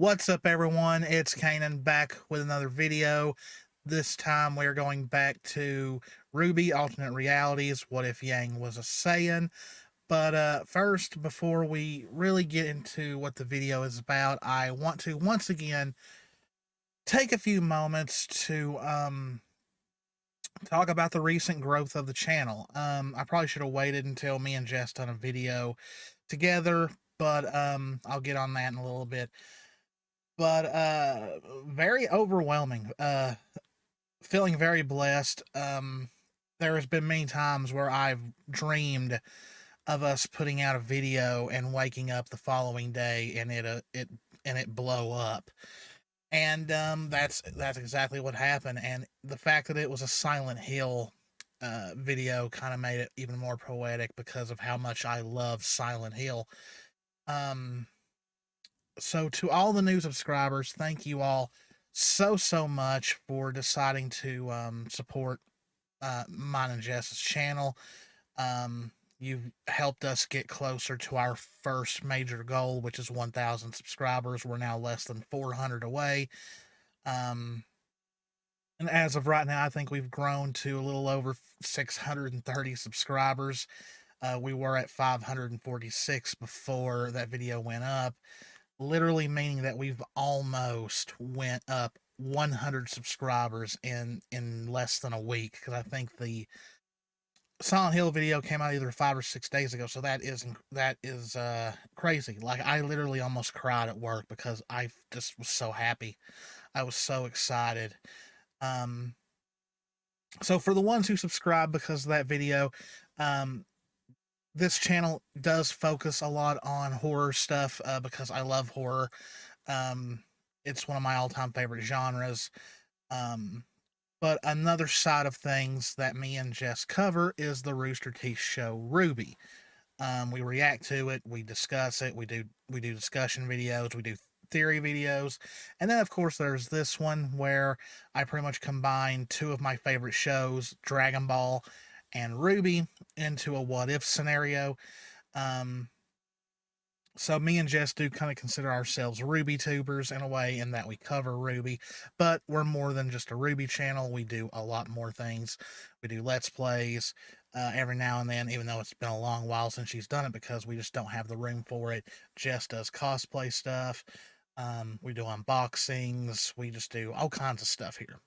What's up, everyone? It's Cannan back with another video. This time we're going back to RWBY Alternate Realities. What if Yang was a Saiyan? But first, before we really get into what the video is about, I want to once again take a few moments to talk about the recent growth of the channel. I probably should have waited until me and Jess done a video together, but I'll get on that in a little bit. But very overwhelming. Feeling very blessed. There has been many times where I've dreamed of us putting out a video and waking up the following day and it blow up. And that's exactly what happened. And the fact that it was a Silent Hill video kind of made it even more poetic because of how much I love Silent Hill. So to all the new subscribers, thank you all so much for deciding to support mine and Jess's channel. You've helped us get closer to our first major goal, which is 1,000 subscribers. We're now less than 400 away. And as of right now, I think we've grown to a little over 630 subscribers. We were at 546 before that video went up, literally meaning that we've almost went up 100 subscribers in less than a week, because I think the Silent Hill video came out either 5 or 6 days ago. So that is crazy. Like, I literally almost cried at work because I just was so happy. I was so excited. So for the ones who subscribe because of that video, this channel does focus a lot on horror stuff because I love horror. It's one of my all-time favorite genres. But another side of things that me and Jess cover is the Rooster Teeth show RWBY. We react to it, we discuss it, we do discussion videos, we do theory videos, and then of course there's this one where I pretty much combine two of my favorite shows, Dragon Ball and RWBY, into a what if scenario. So me and Jess do kind of consider ourselves RWBY tubers in a way, in that we cover RWBY, but we're more than just a RWBY channel. We do a lot more things. We do Let's Plays every now and then, even though it's been a long while since she's done it because we just don't have the room for it. Jess does cosplay stuff. We do unboxings. We just do all kinds of stuff here.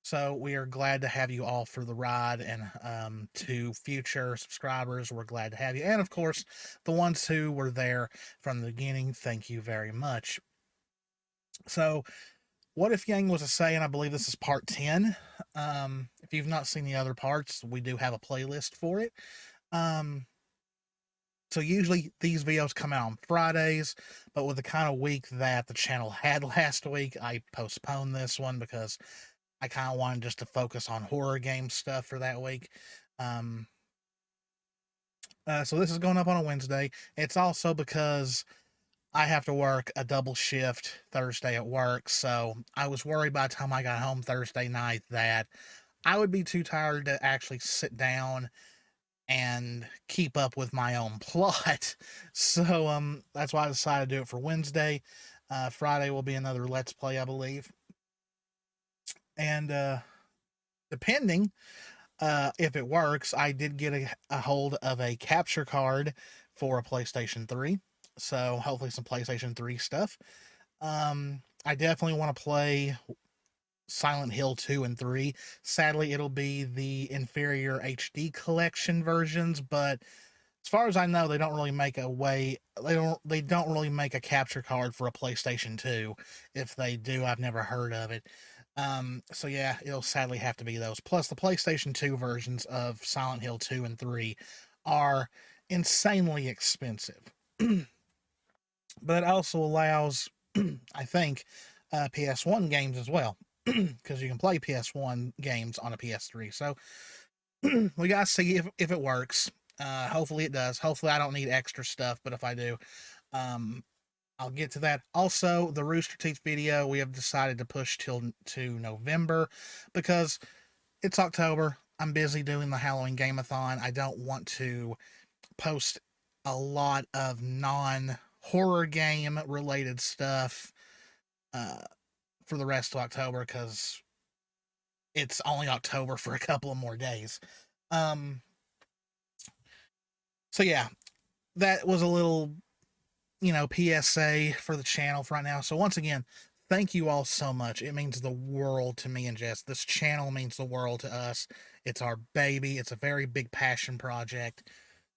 So we are glad to have you all for the ride, and to future subscribers, we're glad to have you. And of course, the ones who were there from the beginning, thank you very much. So, what if Yang was a Saiyan? I believe this is part 10. If you've not seen the other parts, we do have a playlist for it. So usually these videos come out on Fridays, but with the kind of week that the channel had last week, I postponed this one because I kind of wanted just to focus on horror game stuff for that week. So this is going up on a Wednesday. It's also because I have to work a double shift Thursday at work, so I was worried by the time I got home Thursday night that I would be too tired to actually sit down and keep up with my own plot. So that's why I decided to do it for Wednesday. Friday will be another Let's Play, I believe. And depending if it works, I did get a hold of a capture card for a PlayStation 3. So hopefully some PlayStation 3 stuff. I definitely want to play Silent Hill 2 and 3. Sadly, it'll be the inferior HD collection versions, but as far as I know, they don't really make a way. They don't really make a capture card for a PlayStation 2. If they do, I've never heard of it. So yeah, it'll sadly have to be those. Plus, the PlayStation 2 versions of Silent Hill 2 and 3 are insanely expensive. But it also allows, I think, PS1 games as well, because you can play PS1 games on a PS3. So we gotta see if it works. Hopefully it does. Hopefully I don't need extra stuff, but if I do, I'll get to that. Also, the Rooster Teeth video, we have decided to push to November because it's October. I'm busy doing the Halloween Game-a-thon. I don't want to post a lot of non-horror game related stuff uh, for the rest of October because it's only October for a couple of more days. Um, so yeah, that was a little, PSA for the channel for right now. So once again, thank you all so much. It means the world to me and Jess. This channel means the world to us. It's our baby. It's a very big passion project.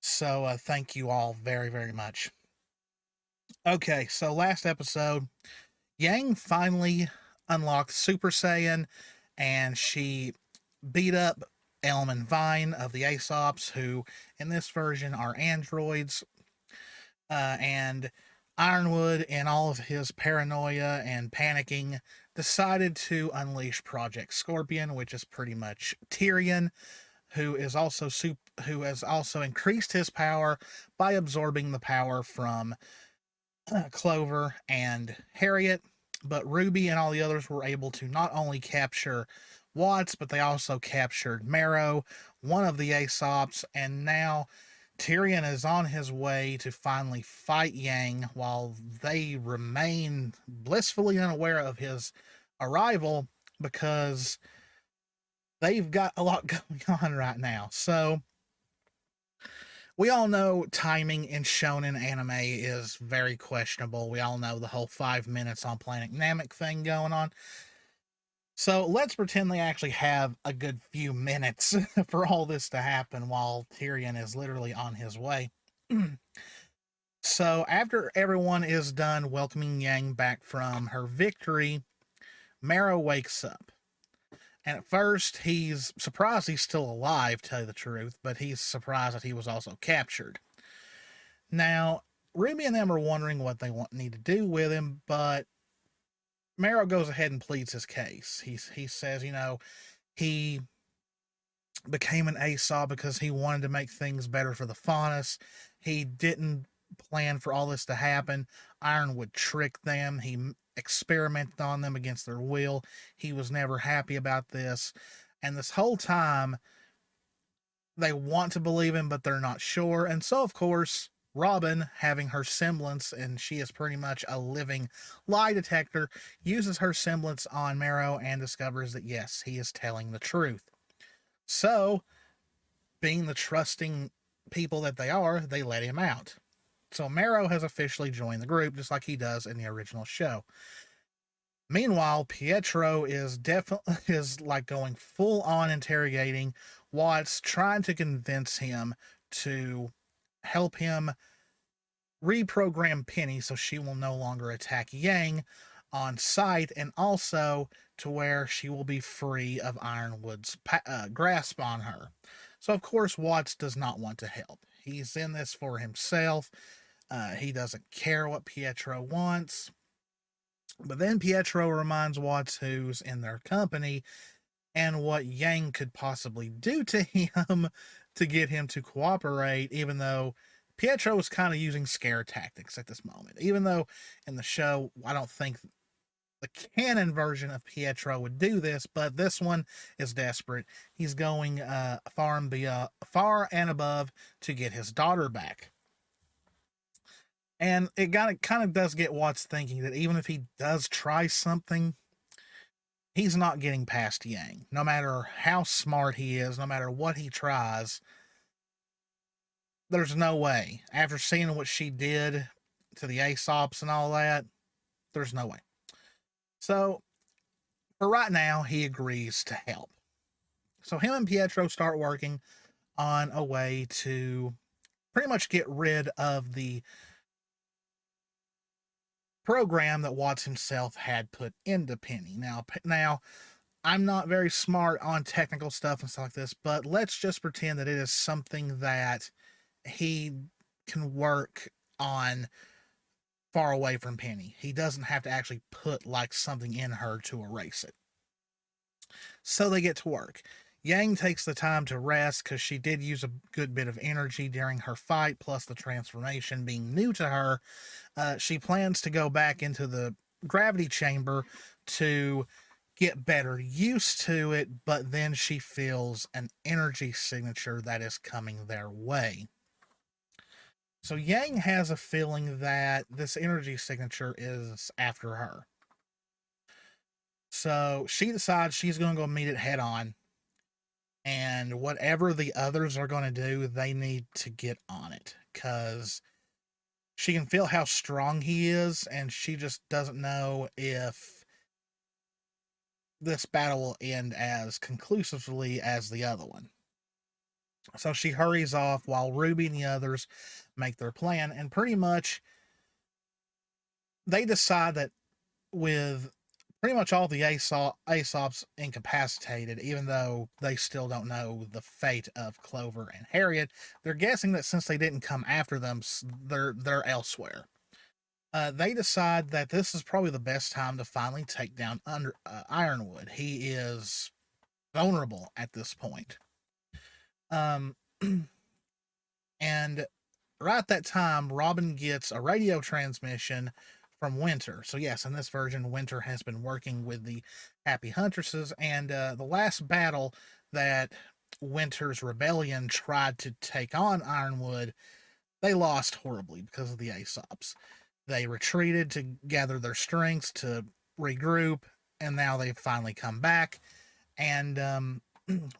So thank you all very, very much. Okay, so last episode, Yang finally unlocked Super Saiyan, and she beat up Elm and Vine of the Aesops, who in this version are androids. And Ironwood, in all of his paranoia and panicking, decided to unleash Project Scorpion, which is pretty much Tyrion, who has also increased his power by absorbing the power from Clover and Harriet. But Ruby and all the others were able to not only capture Watts, but they also captured Marrow, one of the Aesops, and now Tyrion is on his way to finally fight Yang while they remain blissfully unaware of his arrival because they've got a lot going on right now. So we all know timing in shonen anime is very questionable. We all know the whole 5 minutes on Planet Namek thing going on. So let's pretend they actually have a good few minutes for all this to happen while Tyrion is literally on his way. So after everyone is done welcoming Yang back from her victory, Marrow wakes up. And at first, he's surprised he's still alive, to tell you the truth, but he's surprised that he was also captured. Now, Ruby and them are wondering what they need to do with him, but Marrow goes ahead and pleads his case. He says, he became an Aesop because he wanted to make things better for the Faunus. He didn't plan for all this to happen. Iron would trick them. He experimented on them against their will. He was never happy about this. And this whole time, they want to believe him, but they're not sure. And so, of course, Robin, having her semblance, and she is pretty much a living lie detector, uses her semblance on Marrow and discovers that, yes, he is telling the truth. So, being the trusting people that they are, they let him out. So Marrow has officially joined the group, just like he does in the original show. Meanwhile, Pietro is definitely like going full on interrogating Watts, trying to convince him to help him reprogram Penny so she will no longer attack Yang on sight, and also to where she will be free of Ironwood's grasp on her. So, of course, Watts does not want to help. He's in this for himself. He doesn't care what Pietro wants. But then Pietro reminds Watts who's in their company and what Yang could possibly do to him to get him to cooperate, even though Pietro is kind of using scare tactics at this moment. Even though in the show, I don't think the canon version of Pietro would do this, but this one is desperate. He's going far and above to get his daughter back. And it kind of does get Watts thinking that even if he does try something, he's not getting past Yang. No matter how smart he is, no matter what he tries, there's no way. After seeing what she did to the Aesops and all that, there's no way. So, for right now, he agrees to help. So, him and Pietro start working on a way to pretty much get rid of the program that Watts himself had put into Penny. Now, I'm not very smart on technical stuff and stuff like this, but let's just pretend that it is something that he can work on far away from Penny. He doesn't have to actually put like something in her to erase it. So they get to work. Yang takes the time to rest because she did use a good bit of energy during her fight, plus the transformation being new to her. She plans to go back into the gravity chamber to get better used to it, but then she feels an energy signature that is coming their way. So Yang has a feeling that this energy signature is after her. So she decides she's going to go meet it head on, and whatever the others are going to do, they need to get on it because she can feel how strong he is, and she just doesn't know if this battle will end as conclusively as the other one. So she hurries off while Ruby and the others make their plan, and pretty much they decide that with pretty much all the Aesops incapacitated, even though they still don't know the fate of Clover and Harriet, they're guessing that since they didn't come after them, they're elsewhere. They decide that this is probably the best time to finally take down Ironwood. He is vulnerable at this point. Um, and right at that time, Robin gets a radio transmission from Winter. So, yes, in this version, Winter has been working with the Happy Huntresses, and the last battle that Winter's rebellion tried to take on Ironwood, they lost horribly because of the Aesops. They retreated to gather their strengths to regroup, and now they've finally come back. And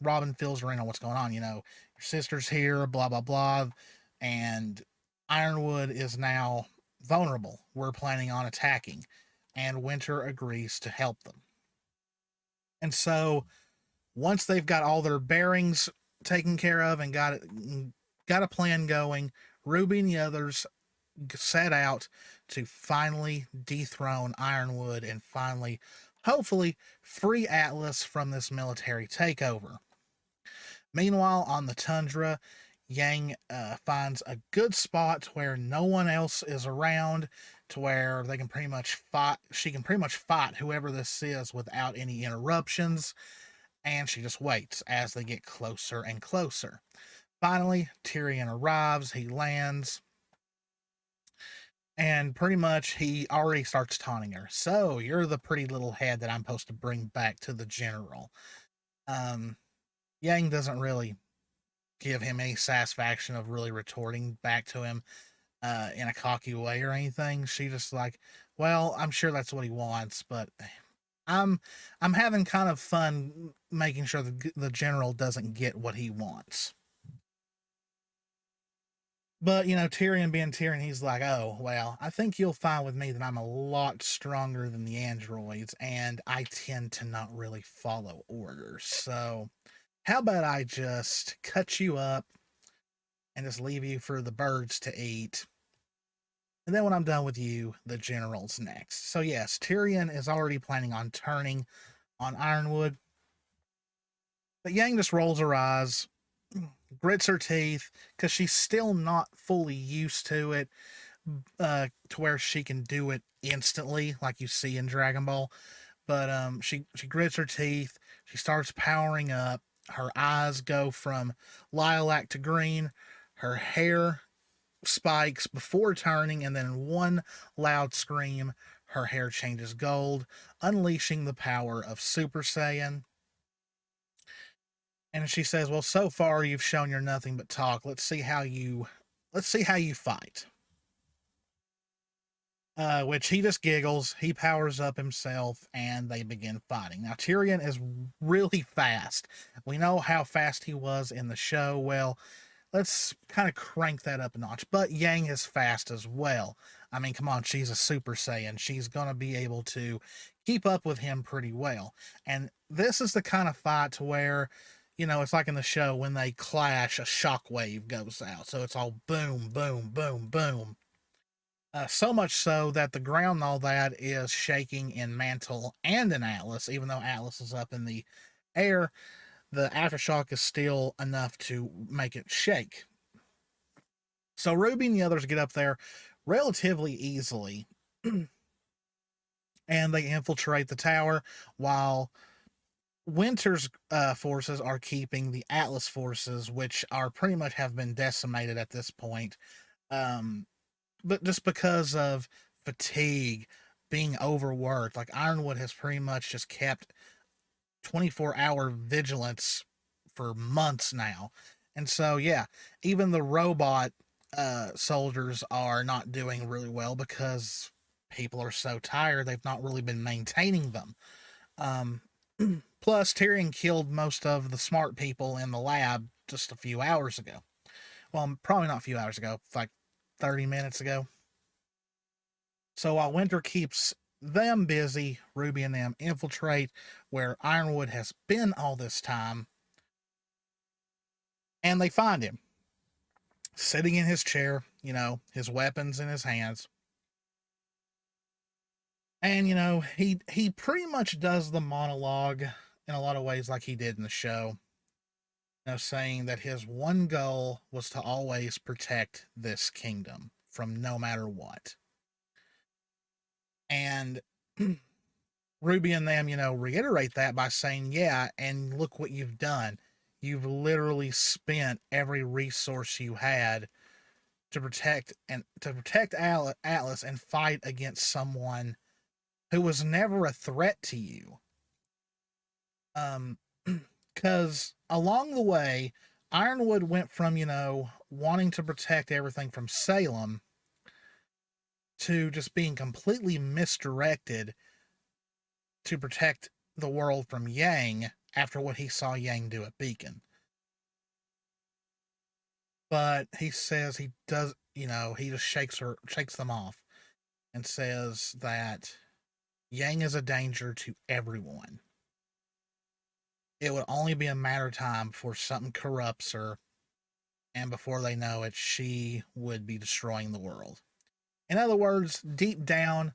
Robin fills her in on what's going on. Your sister's here, blah, blah, blah. And Ironwood is now vulnerable. We're planning on attacking. And Winter agrees to help them. And so once they've got all their bearings taken care of and got a plan going, Ruby and the others set out to finally dethrone Ironwood and finally, hopefully, free Atlas from this military takeover. Meanwhile, on the Tundra, Yang finds a good spot where no one else is around, to where they can pretty much fight. She can pretty much fight whoever this is without any interruptions, and she just waits as they get closer and closer. Finally, Tyrion arrives. He lands. And pretty much he already starts taunting her. So you're the pretty little head that I'm supposed to bring back to the general. Yang doesn't really give him any satisfaction of really retorting back to him in a cocky way or anything. She just like, well, I'm sure that's what he wants, but I'm having kind of fun making sure the general doesn't get what he wants. But, Tyrion being Tyrion, he's like, oh, well, I think you'll find with me that I'm a lot stronger than the androids, and I tend to not really follow orders. So, how about I just cut you up and just leave you for the birds to eat? And then when I'm done with you, the general's next. So, yes, Tyrion is already planning on turning on Ironwood. But Yang just rolls her eyes, grits her teeth, because she's still not fully used to it, to where she can do it instantly, like you see in Dragon Ball. But she grits her teeth. She starts powering up. Her eyes go from lilac to green. Her hair spikes before turning, and then in one loud scream, her hair changes gold, unleashing the power of Super Saiyan. And she says, "Well, so far you've shown you're nothing but talk. Let's see how you fight." Which he just giggles. He powers up himself, and they begin fighting. Now Tyrion is really fast. We know how fast he was in the show. Well, let's kind of crank that up a notch. But Yang is fast as well. I mean, come on, she's a Super Saiyan. She's gonna be able to keep up with him pretty well. And this is the kind of fight to where, it's like in the show when they clash, a shockwave goes out. So it's all boom, boom, boom, boom. So much so that the ground and all that is shaking in Mantle and in Atlas, even though Atlas is up in the air. The aftershock is still enough to make it shake. So Ruby and the others get up there relatively easily, and they infiltrate the tower while Winter's forces are keeping the Atlas forces, which are pretty much have been decimated at this point. But just because of fatigue, being overworked, like Ironwood has pretty much just kept 24-hour vigilance for months now. And so, yeah, even the robot soldiers are not doing really well because people are so tired, they've not really been maintaining them. Um, Plus, Tyrion killed most of the smart people in the lab just a few hours ago. Well, probably not a few hours ago, like 30 minutes ago. So while Winter keeps them busy, Ruby and them infiltrate where Ironwood has been all this time, and they find him sitting in his chair, his weapons in his hands. And he pretty much does the monologue in a lot of ways like he did in the show. Saying that his one goal was to always protect this kingdom from no matter what. And Ruby and them, reiterate that by saying, yeah, and look what you've done. You've literally spent every resource you had to protect Atlas and fight against someone who was never a threat to you. Because along the way, Ironwood went from, wanting to protect everything from Salem to just being completely misdirected to protect the world from Yang after what he saw Yang do at Beacon. But he says he does, he just shakes them off and says that Yang is a danger to everyone. It would only be a matter of time before something corrupts her, and before they know it, she would be destroying the world. In other words, deep down,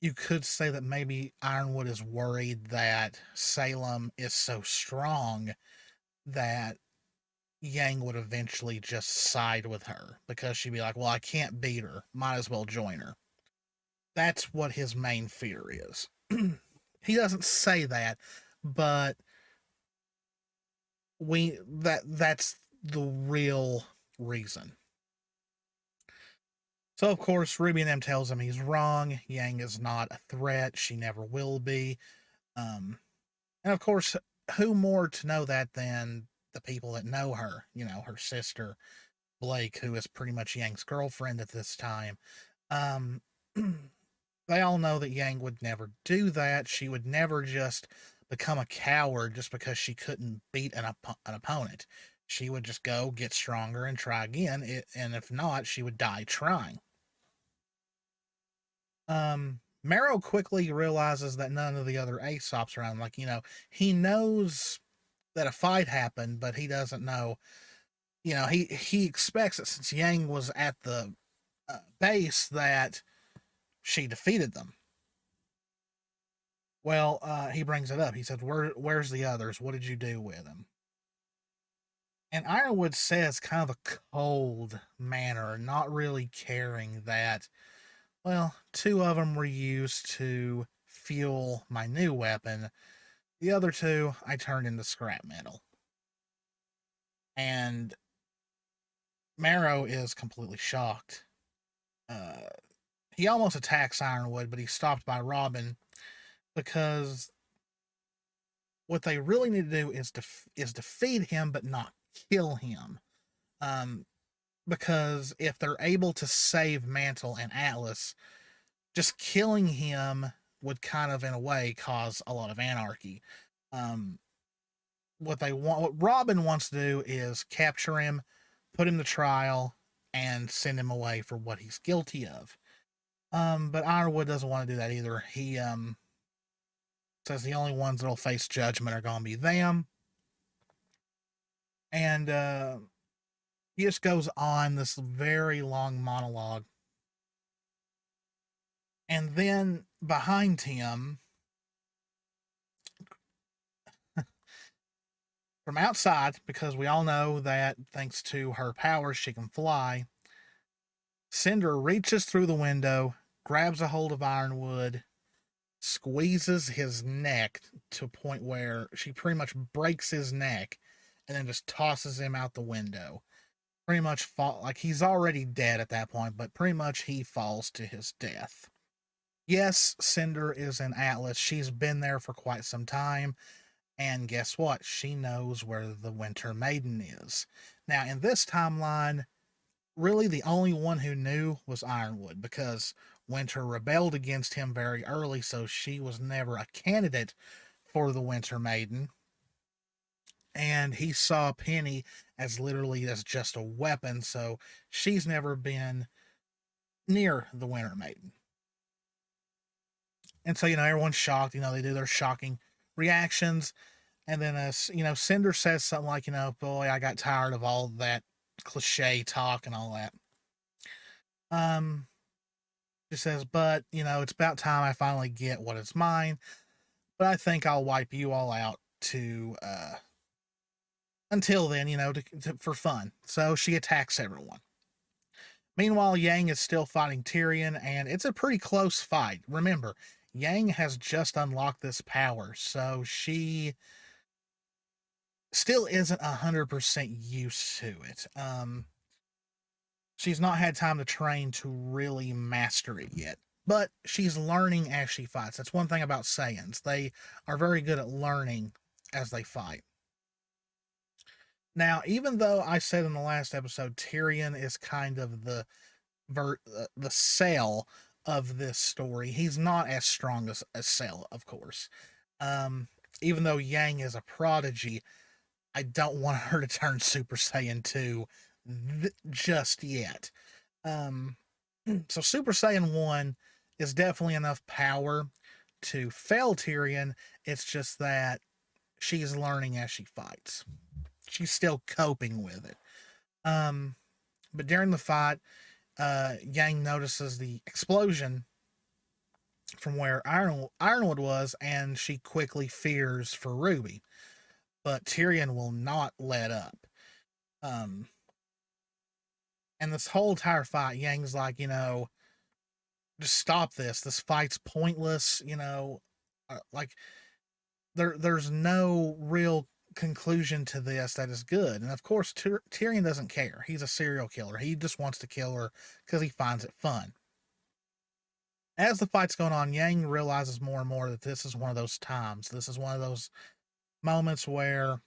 you could say that maybe Ironwood is worried that Salem is so strong that Yang would eventually just side with her because she'd be like, well, I can't beat her. Might as well join her. That's what his main fear is. He doesn't say that, but that's the real reason. So of course Ruby and them tells him he's wrong. Yang is not a threat. She never will be. And of course, who more to know that than the people that know her? Her sister Blake, who is pretty much Yang's girlfriend at this time. Um, they all know that Yang would never do that. She would never just become a coward just because she couldn't beat an opponent. She would just go get stronger and try again. And if not, she would die trying. Marrow quickly realizes that none of the other Aesop's around. Like, he knows that a fight happened, but he doesn't know. He expects that since Yang was at the base that she defeated them. Well, he brings it up. He said, where's the others? What did you do with them? And Ironwood says, kind of a cold manner, not really caring, that, well, 2 of them were used to fuel my new weapon. The other 2 I turned into scrap metal. And Marrow is completely shocked. He almost attacks Ironwood, but he's stopped by Robin because what they really need to do is defeat him, but not kill him. Because if they're able to save Mantle and Atlas, just killing him would kind of, in a way, cause a lot of anarchy. What Robin wants to do is capture him, put him to trial, and send him away for what he's guilty of. But Ironwood doesn't want to do that either. He says the only ones that'll face judgment are going to be them. And he just goes on this very long monologue. And then behind him, from outside, because we all know that thanks to her powers, she can fly, Cinder reaches through the window, grabs a hold of Ironwood, squeezes his neck to a point where she pretty much breaks his neck, and then just tosses him out the window. Pretty much like he's already dead at that point, but pretty much he falls to his death. Yes, Cinder is an Atlas. She's been there for quite some time. And guess what? She knows where the Winter Maiden is. Now, in this timeline, really the only one who knew was Ironwood, because Winter rebelled against him very early, so she was never a candidate for the Winter Maiden. And he saw Penny as literally as just a weapon, so she's never been near the Winter Maiden. And so, everyone's shocked. They do their shocking reactions. And then, Cinder says something like, boy, I got tired of all that cliche talk and all that. She says, but, it's about time I finally get what is mine. But I think I'll wipe you all out until then, for fun. So she attacks everyone. Meanwhile, Yang is still fighting Tyrion, and it's a pretty close fight. Remember, Yang has just unlocked this power, so she still isn't 100% used to it. She's not had time to train to really master it yet, but she's learning as she fights. That's one thing about Saiyans. They are very good at learning as they fight. Now, even though I said in the last episode Tyrion is kind of the Cell of this story, he's not as strong as Cell, of course. Even though Yang is a prodigy, I don't want her to turn Super Saiyan 2 just yet. So Super Saiyan 1 is definitely enough power to fell Tyrion. It's just that she's learning as she fights. She's still coping with it. But during the fight, Yang notices the explosion from where Ironwood was, and she quickly fears for RWBY. But Tyrion will not let up. And this whole entire fight, Yang's like, just stop this. This fight's pointless. Like there's no real conclusion to this that is good. And of course, Tyrion doesn't care. He's a serial killer. He just wants to kill her because he finds it fun. As the fight's going on, Yang realizes more and more that this is one of those times. This is one of those moments where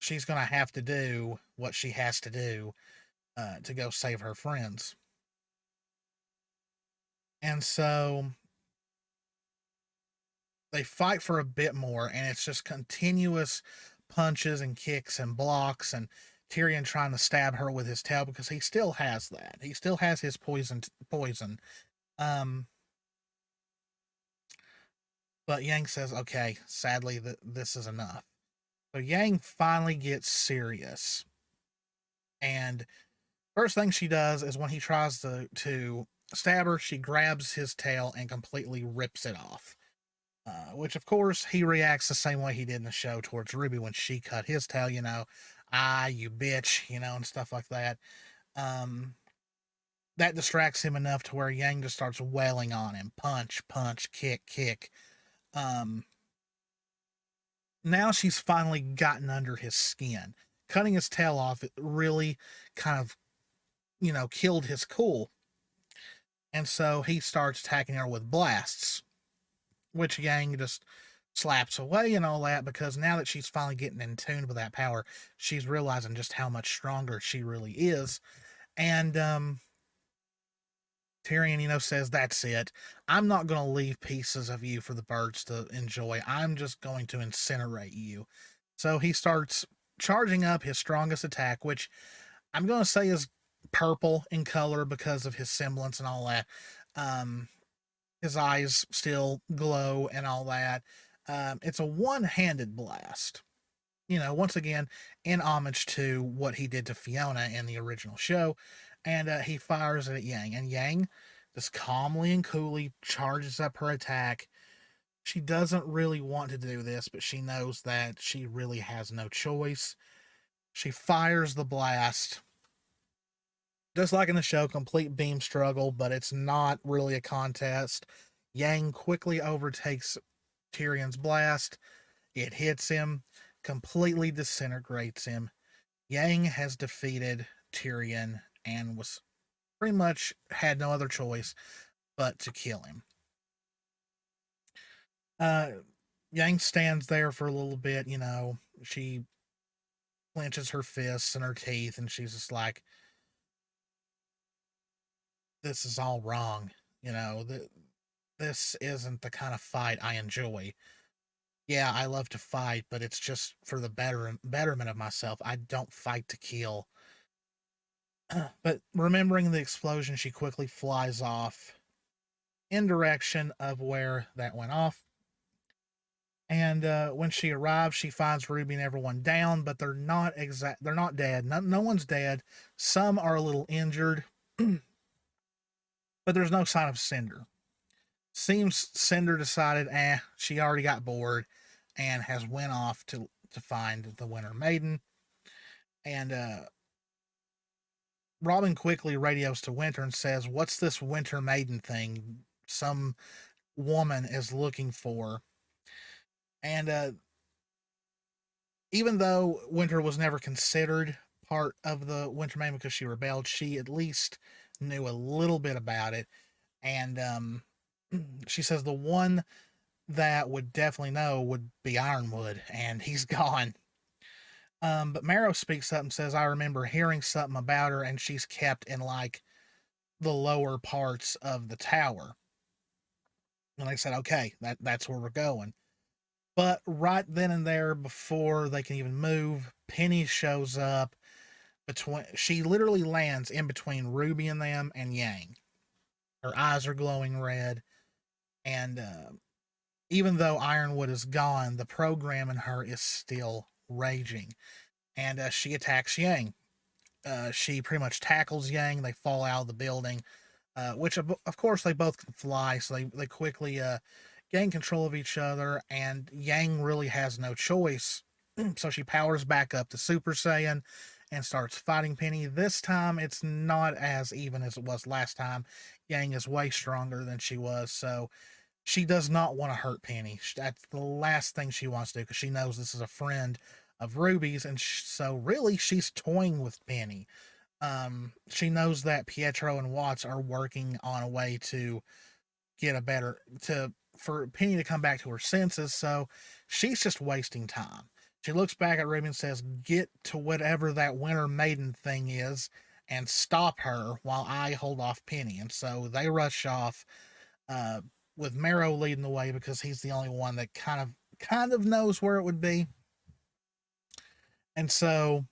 she's going to have to do what she has to do to go save her friends. And so they fight for a bit more, and it's just continuous punches and kicks and blocks, and Tyrion trying to stab her with his tail because he still has that. He still has his poison. But Yang says, okay, sadly, this is enough. So Yang finally gets serious. And first thing she does is when he tries to stab her, she grabs his tail and completely rips it off. Which, of course, he reacts the same way he did in the show towards RWBY when she cut his tail, you bitch, and stuff like that. That distracts him enough to where Yang just starts wailing on him. Punch, punch, kick, kick. Now she's finally gotten under his skin. Cutting his tail off, it really kind of, killed his cool. And so he starts attacking her with blasts, which Yang just slaps away and all that, because now that she's finally getting in tune with that power, she's realizing just how much stronger she really is. And Tyrion, says, that's it. I'm not going to leave pieces of you for the birds to enjoy. I'm just going to incinerate you. So he starts charging up his strongest attack, which I'm going to say is purple in color because of his semblance and all that. His eyes still glow and all that. It's a one-handed blast. Once again, in homage to what he did to Fiona in the original show. And he fires it at Yang. And Yang just calmly and coolly charges up her attack. She doesn't really want to do this, but she knows that she really has no choice. She fires the blast. Just like in the show, complete beam struggle, but it's not really a contest. Yang quickly overtakes Tyrion's blast. It hits him, completely disintegrates him. Yang has defeated Tyrion and was pretty much had no other choice but to kill him. Yang stands there for a little bit, she clenches her fists and her teeth, and she's just like, this is all wrong. You know, this isn't the kind of fight I enjoy. Yeah, I love to fight, but it's just for the betterment of myself. I don't fight to kill. But remembering the explosion, she quickly flies off in direction of where that went off. And when she arrives, she finds Ruby and everyone down, but they're not dead. No one's dead. Some are a little injured, but there's no sign of Cinder. Seems Cinder decided, she already got bored, and has went off to find the Winter Maiden. And Robin quickly radios to Winter and says, "What's this Winter Maiden thing? Some woman is looking for." And even though Winter was never considered part of the Winter Maiden because she rebelled, she at least knew a little bit about it. And she says the one that would definitely know would be Ironwood, and he's gone. But Marrow speaks up and says, "I remember hearing something about her, and she's kept in like the lower parts of the tower." And I said, "Okay, that's where we're going." But right then and there, before they can even move, Penny shows up. She literally lands in between Ruby and them and Yang. Her eyes are glowing red, and even though Ironwood is gone, the program in her is still raging, and she attacks Yang. She pretty much tackles Yang. They fall out of the building, which of course they both can fly, so they quickly gain control of each other, and Yang really has no choice. So she powers back up to Super Saiyan and starts fighting Penny. This time it's not as even as it was last time. Yang is way stronger than she was, so she does not want to hurt Penny. That's the last thing she wants to do because she knows this is a friend of Ruby's, and so really she's toying with Penny. She knows that Pietro and Watts are working on a way to get a better to for Penny to come back to her senses, so she's just wasting time. She looks back at Ruby and says, "Get to whatever that Winter Maiden thing is and stop her while I hold off Penny." And so they rush off, uh, with Marrow leading the way because he's the only one that kind of knows where it would be. And so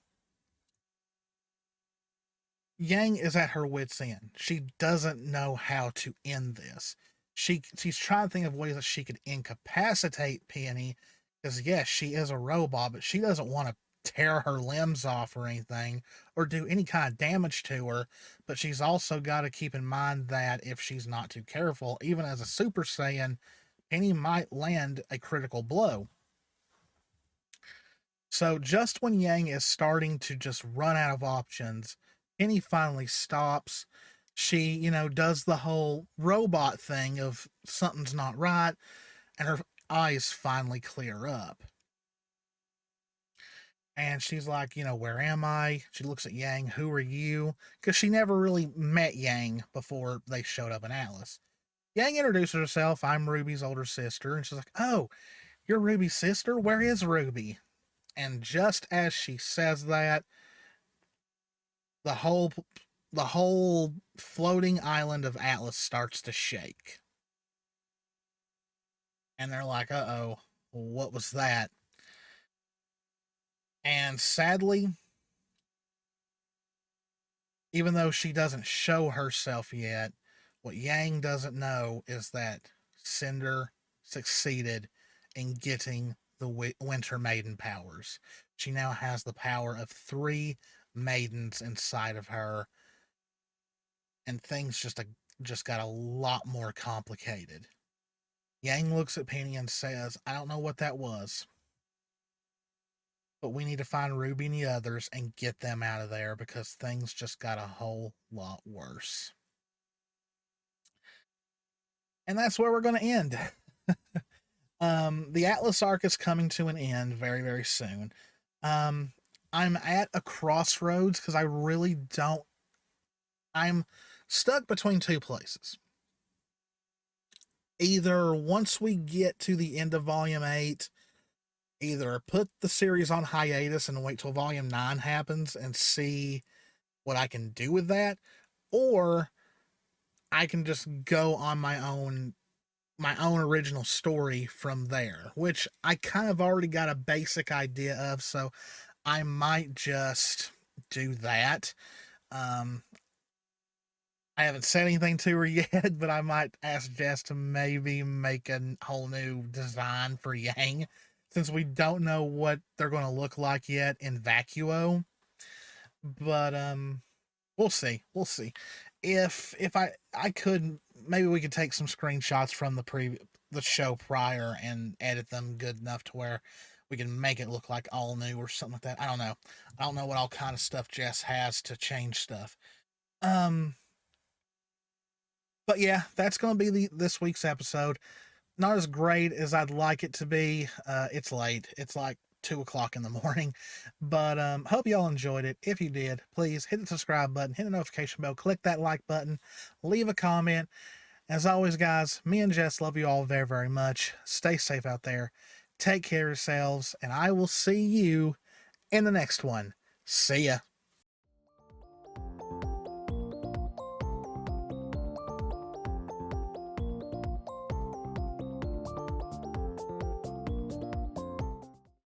Yang is at her wit's end. She doesn't know how to end this. She's trying to think of ways that she could incapacitate Penny, because yes, she is a robot, but she doesn't want to tear her limbs off or anything or do any kind of damage to her. But she's also got to keep in mind that if she's not too careful, even as a Super Saiyan, Penny might land a critical blow. So just when Yang is starting to just run out of options, Penny finally stops. She, does the whole robot thing of something's not right, and her eyes finally clear up. And she's like, "Where am I?" She looks at Yang. "Who are you?" Because she never really met Yang before they showed up in Atlas. Yang introduces herself. "I'm Ruby's older sister." And she's like, "Oh, you're Ruby's sister? Where is Ruby?" And just as she says that, the whole the whole floating island of Atlas starts to shake. And they're like, "Uh-oh, what was that?" And sadly, even though she doesn't show herself yet, what Yang doesn't know is that Cinder succeeded in getting the Winter Maiden powers. She now has the power of 3 maidens inside of her, and things just got a lot more complicated. Yang looks at Penny and says, "I don't know what that was, but we need to find Ruby and the others and get them out of there because things just got a whole lot worse." And that's where we're going to end. The Atlas arc is coming to an end very, very soon. I'm at a crossroads because I really don't. I'm stuck between 2 places. Either once we get to the end of Volume 8, either put the series on hiatus and wait till Volume 9 happens and see what I can do with that, or I can just go on my own original story from there, which I kind of already got a basic idea of, so I might just do that. Um, I haven't said anything to her yet, but I might ask Jess to maybe make a whole new design for Yang, since we don't know what they're going to look like yet in Vacuo. But we'll see. We'll see. If I could, maybe we could take some screenshots from the show prior and edit them good enough to where we can make it look like all new or something like that. I don't know. I don't know what all kind of stuff Jess has to change stuff. Um, but yeah, that's going to be this week's episode. Not as great as I'd like it to be. It's late. It's like 2 o'clock in the morning. But hope y'all enjoyed it. If you did, please hit the subscribe button, hit the notification bell, click that like button, leave a comment. As always, guys, me and Jess love you all very, very much. Stay safe out there. Take care of yourselves, and I will see you in the next one. See ya.